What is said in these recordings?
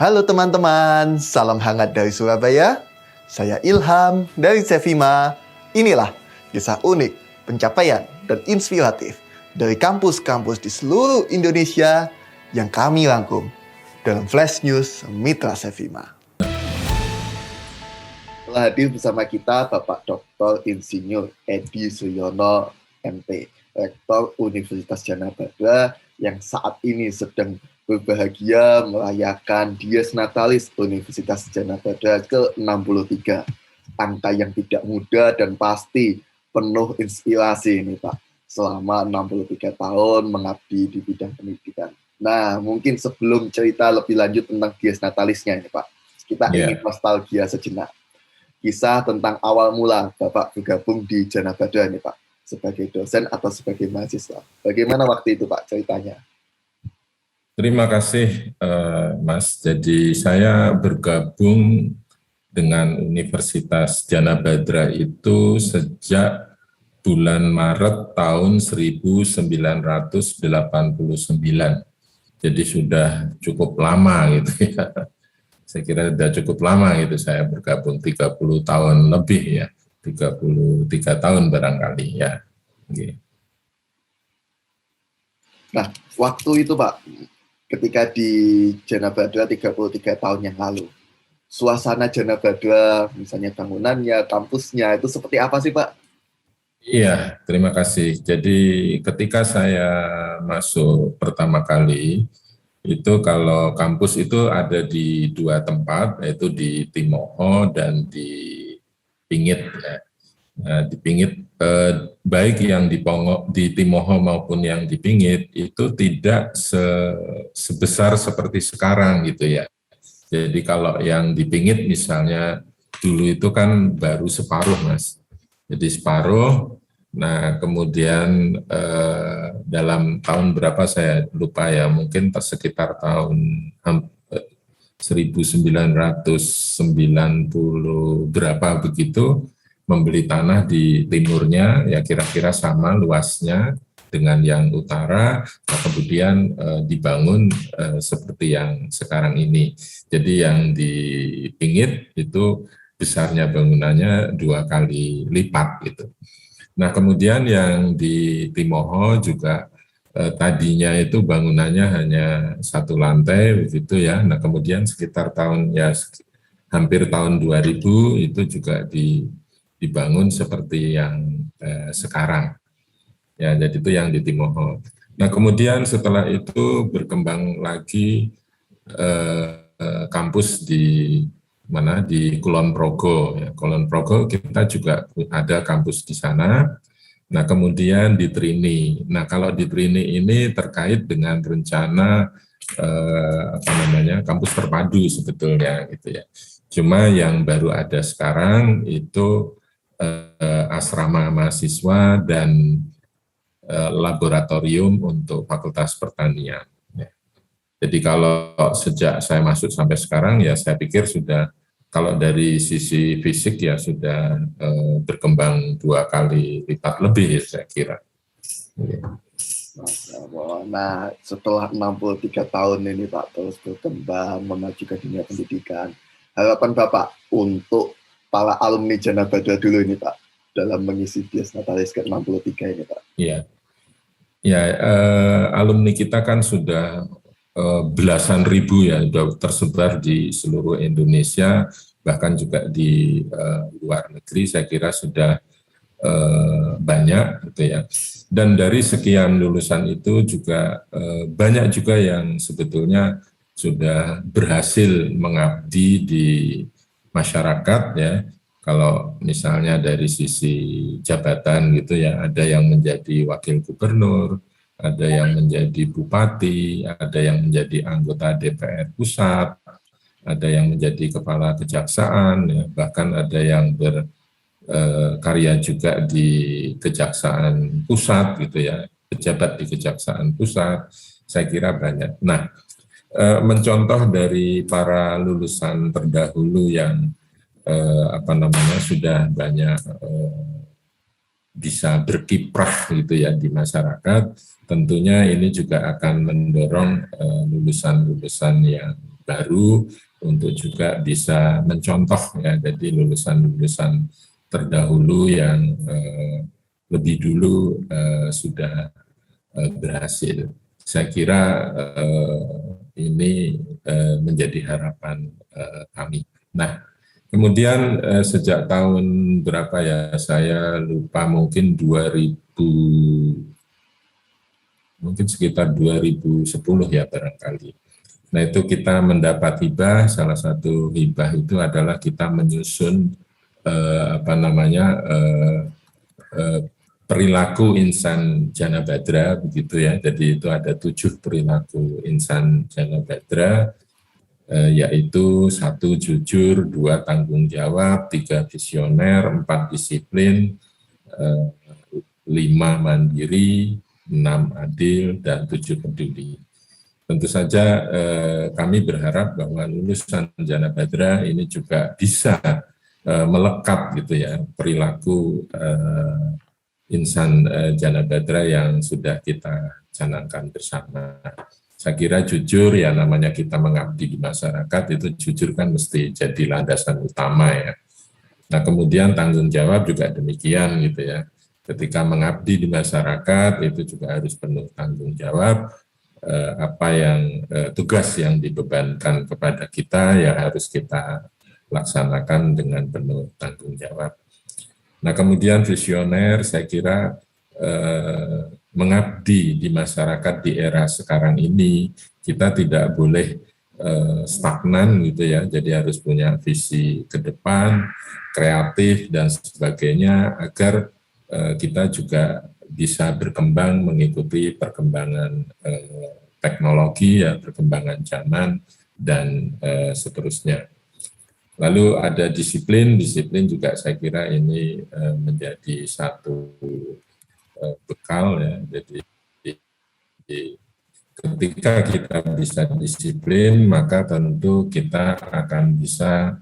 Halo teman-teman, salam hangat dari Surabaya. Saya Ilham dari Cevima. Inilah kisah unik, pencapaian, dan inspiratif dari kampus-kampus di seluruh Indonesia yang kami rangkum dalam Flash News Mitra Cevima. Telah hadir bersama kita Bapak Dr. Insinyur Edi Suyono, MT, Rektor Universitas Djana Bada yang saat ini sedang berbahagia merayakan Dies Natalis Universitas Djana Bada ke-63. Angka yang tidak mudah dan pasti penuh inspirasi ini Pak, selama 63 tahun mengabdi di bidang pendidikan. Nah, mungkin sebelum cerita lebih lanjut tentang Dies Natalisnya ini Pak, kita ingin nostalgia sejenak. Kisah tentang awal mula Bapak bergabung di Djana Bada ini Pak, sebagai dosen atau sebagai mahasiswa. Bagaimana waktu itu Pak ceritanya? Terima kasih Mas. Jadi saya bergabung dengan Universitas Djana Bada itu sejak bulan Maret tahun 1989. Jadi sudah cukup lama gitu ya. Saya kira sudah cukup lama gitu saya bergabung 30 tahun lebih ya. 33 tahun barangkali ya. Okay. Nah, waktu itu Pak, ketika di Djana Bada 33 tahun yang lalu, suasana Djana Bada, misalnya bangunannya, kampusnya, itu seperti apa sih Pak? Iya, terima kasih. Jadi ketika saya masuk pertama kali, itu kalau kampus itu ada di dua tempat, yaitu di Timoho dan di Pingit. Ya. Nah, di Pingit, baik yang di Timoho maupun yang di Pingit, itu tidak sebesar seperti sekarang gitu ya. Jadi kalau yang di Pingit misalnya, dulu itu kan baru separuh Mas. Jadi separuh, nah kemudian dalam tahun berapa saya lupa ya, mungkin sekitar tahun 1990 berapa begitu, membeli tanah di timurnya, ya kira-kira sama luasnya dengan yang utara, nah kemudian dibangun seperti yang sekarang ini. Jadi yang di Pingit itu besarnya bangunannya 2 kali lipat gitu. Nah kemudian yang di Timoho juga tadinya itu bangunannya hanya 1 lantai begitu ya. Nah kemudian sekitar hampir tahun 2000 itu juga dibangun seperti yang sekarang. Ya, jadi itu yang di Timoho. Nah kemudian setelah itu berkembang lagi kampus di Kulon Progo. Ya. Kulon Progo kita juga ada kampus di sana. Nah kemudian di Trini. Nah kalau di Trini ini terkait dengan rencana kampus terpadu sebetulnya gitu ya. Cuma yang baru ada sekarang itu asrama mahasiswa dan laboratorium untuk Fakultas Pertanian. Ya. Jadi kalau sejak saya masuk sampai sekarang ya saya pikir sudah, kalau dari sisi fisik ya sudah berkembang 2 kali lipat lebih ya saya kira. Nah, setelah 63 tahun ini Pak terus berkembang memaju ke dunia pendidikan, harapan Bapak untuk para alumni Djana Bada dulu ini Pak dalam mengisi Dies Natalis ke-63 ini Pak? Iya, ya alumni kita kan sudah belasan ribu ya, sudah tersebar di seluruh Indonesia, bahkan juga di luar negeri saya kira sudah banyak gitu ya. Dan dari sekian lulusan itu juga banyak juga yang sebetulnya sudah berhasil mengabdi di masyarakat ya. Kalau misalnya dari sisi jabatan gitu ya, ada yang menjadi wakil gubernur, ada yang menjadi bupati, ada yang menjadi anggota DPR pusat, ada yang menjadi kepala kejaksaan, ya, bahkan ada yang berkarya juga di kejaksaan pusat gitu ya, pejabat di kejaksaan pusat, saya kira banyak. Nah, mencontoh dari para lulusan terdahulu yang sudah banyak bisa berkiprah gitu ya di masyarakat, tentunya ini juga akan mendorong lulusan-lulusan yang baru untuk juga bisa mencontoh ya, jadi lulusan-lulusan terdahulu yang lebih dulu sudah berhasil. Saya kira ini menjadi harapan kami. Nah, kemudian sejak tahun berapa ya, saya lupa, mungkin mungkin sekitar 2010 ya barangkali. Nah, itu kita mendapat hibah, salah satu hibah itu adalah kita menyusun perilaku insan Jana Badra, begitu ya. Jadi itu ada 7 perilaku insan Jana Badra, yaitu 1 jujur, 2 tanggung jawab, 3 visioner, 4 disiplin, 5 mandiri, 6 adil, dan 7 peduli. Tentu saja kami berharap bahwa lulusan Jana Badra ini juga bisa melekat gitu ya perilaku insan Jana Badra yang sudah kita canangkan bersama. Saya kira jujur ya, namanya kita mengabdi di masyarakat, itu jujur kan mesti jadi landasan utama ya. Nah, kemudian tanggung jawab juga demikian gitu ya. Ketika mengabdi di masyarakat itu juga harus penuh tanggung jawab. Apa yang tugas yang dibebankan kepada kita ya harus kita laksanakan dengan penuh tanggung jawab. Nah, kemudian visioner, saya kira mengabdi di masyarakat di era sekarang ini, kita tidak boleh stagnan gitu ya, jadi harus punya visi ke depan, kreatif dan sebagainya, agar kita juga bisa berkembang mengikuti perkembangan teknologi, ya, perkembangan zaman, dan seterusnya. Lalu ada disiplin juga saya kira ini menjadi satu bekal ya. Jadi ketika kita bisa disiplin, maka tentu kita akan bisa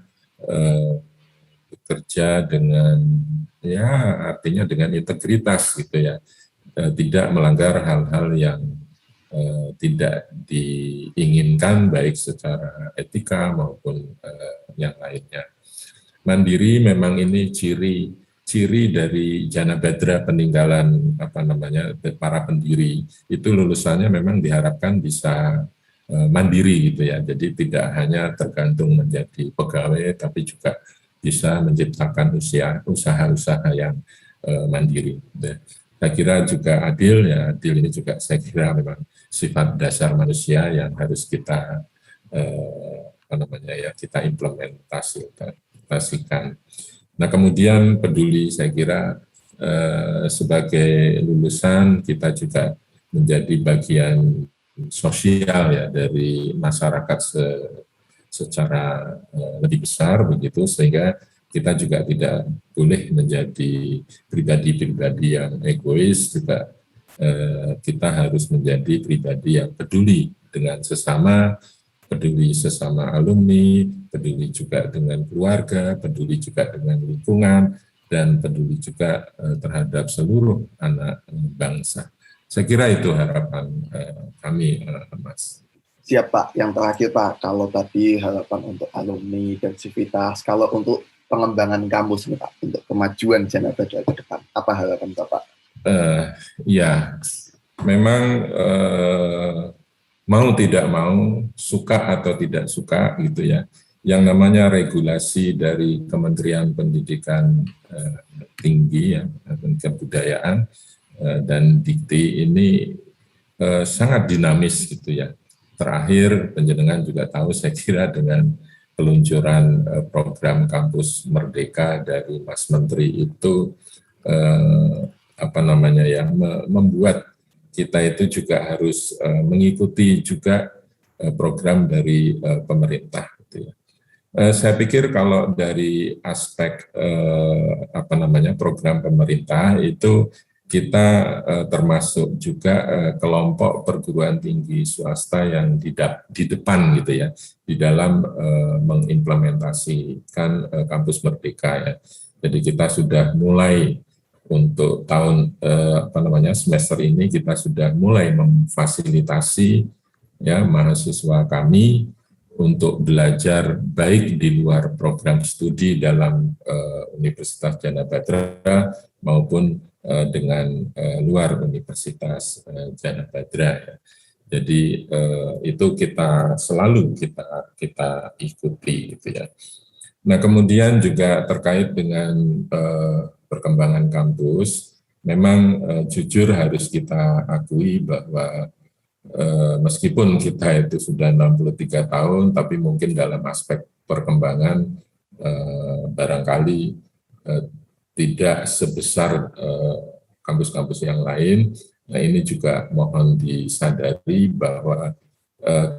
bekerja dengan ya artinya dengan integritas gitu ya, tidak melanggar hal-hal yang tidak diinginkan baik secara etika maupun yang lainnya. Mandiri memang ini ciri dari Jana Badra peninggalan para pendiri, itu lulusannya memang diharapkan bisa mandiri gitu ya. Jadi tidak hanya tergantung menjadi pegawai, tapi juga bisa menciptakan usaha-usaha yang mandiri. Saya kira juga adil ya, adil ini juga saya kira memang sifat dasar manusia yang harus kita kita implementasikan. Nah, kemudian peduli, saya kira sebagai lulusan kita juga menjadi bagian sosial ya dari masyarakat secara lebih besar begitu, sehingga kita juga tidak boleh menjadi pribadi-pribadi yang egois, juga kita harus menjadi pribadi yang peduli dengan sesama, peduli sesama alumni, peduli juga dengan keluarga, peduli juga dengan lingkungan, dan peduli juga terhadap seluruh anak bangsa. Saya kira itu harapan kami, Mas. Siap Pak, yang terakhir Pak, kalau tadi harapan untuk alumni dan sivitas, kalau untuk pengembangan kampus nih Pak, untuk kemajuan Jana Badra ke depan, apa harapan Bapak? Ya, memang mau tidak mau, suka atau tidak suka gitu ya, yang namanya regulasi dari Kementerian Pendidikan Tinggi ya, dan Kebudayaan dan Dikti ini sangat dinamis gitu ya. Terakhir, penjenengan juga tahu, saya kira dengan peluncuran program Kampus Merdeka dari Mas Menteri itu membuat kita itu juga harus mengikuti juga program dari pemerintah. Gitu ya. Saya pikir kalau dari aspek program pemerintah itu kita termasuk juga kelompok perguruan tinggi swasta yang di depan gitu ya, di dalam mengimplementasikan Kampus Merdeka ya. Jadi kita sudah mulai untuk tahun semester ini kita sudah mulai memfasilitasi ya mahasiswa kami untuk belajar baik di luar program studi dalam Universitas Jana Badra maupun dengan luar Universitas Jana Badra. Ya. Jadi itu kita selalu kita ikuti gitu ya. Nah, kemudian juga terkait dengan perkembangan kampus, memang jujur harus kita akui bahwa meskipun kita itu sudah 63 tahun, tapi mungkin dalam aspek perkembangan barangkali tidak sebesar kampus-kampus yang lain. Nah, ini juga mohon disadari bahwa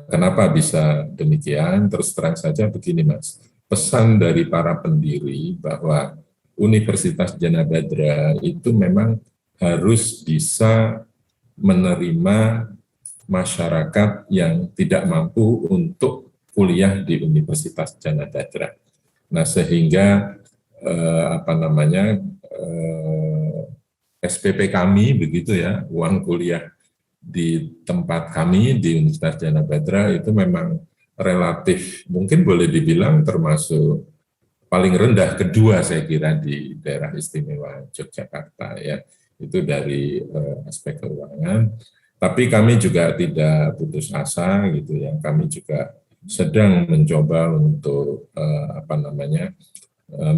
kenapa bisa demikian. Terus terang saja begini, Mas. Pesan dari para pendiri bahwa Universitas Jana Badra itu memang harus bisa menerima masyarakat yang tidak mampu untuk kuliah di Universitas Jana Badra. Nah, sehingga SPP kami begitu ya, uang kuliah di tempat kami di Universitas Jana Badra itu memang relatif, mungkin boleh dibilang termasuk paling rendah kedua saya kira di daerah istimewa Yogyakarta ya, itu dari aspek keuangan. Tapi kami juga tidak putus asa gitu ya, kami juga sedang mencoba untuk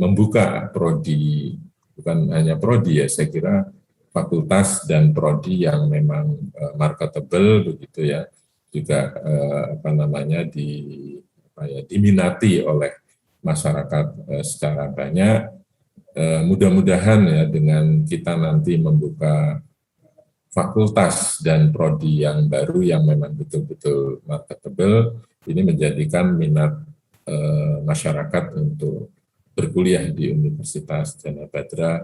membuka prodi, bukan hanya prodi ya, saya kira fakultas dan prodi yang memang marketable begitu ya, juga diminati oleh masyarakat secara banyak. Mudah-mudahan ya dengan kita nanti membuka fakultas dan prodi yang baru yang memang betul-betul marketable, ini menjadikan minat masyarakat untuk berkuliah di Universitas Jana Badra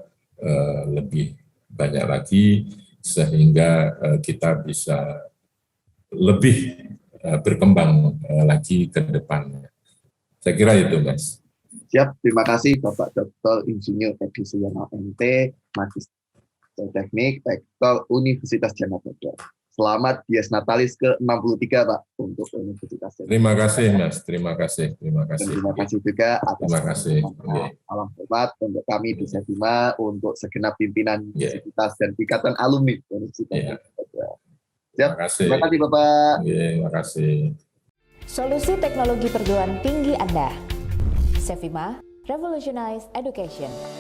lebih banyak lagi, sehingga kita bisa lebih berkembang lagi ke depannya. Saya kira itu, Mas. Siap, terima kasih Bapak Dr. Insinyur Edi Suyono MT, Magister Teknik, Rektor Universitas Jana Badra. Selamat Dies Natalis ke-63 Pak untuk Universitas Jana Badra. Terima kasih Mas, terima kasih. Dan terima kasih juga atas salam hormat untuk kami di Sevima, untuk segenap pimpinan Universitas dan ikatan alumni Universitas Jana Badra. Siap, terima kasih Bapak. Terima kasih. Solusi teknologi perguruan tinggi Anda. Sevima, Revolutionize Education.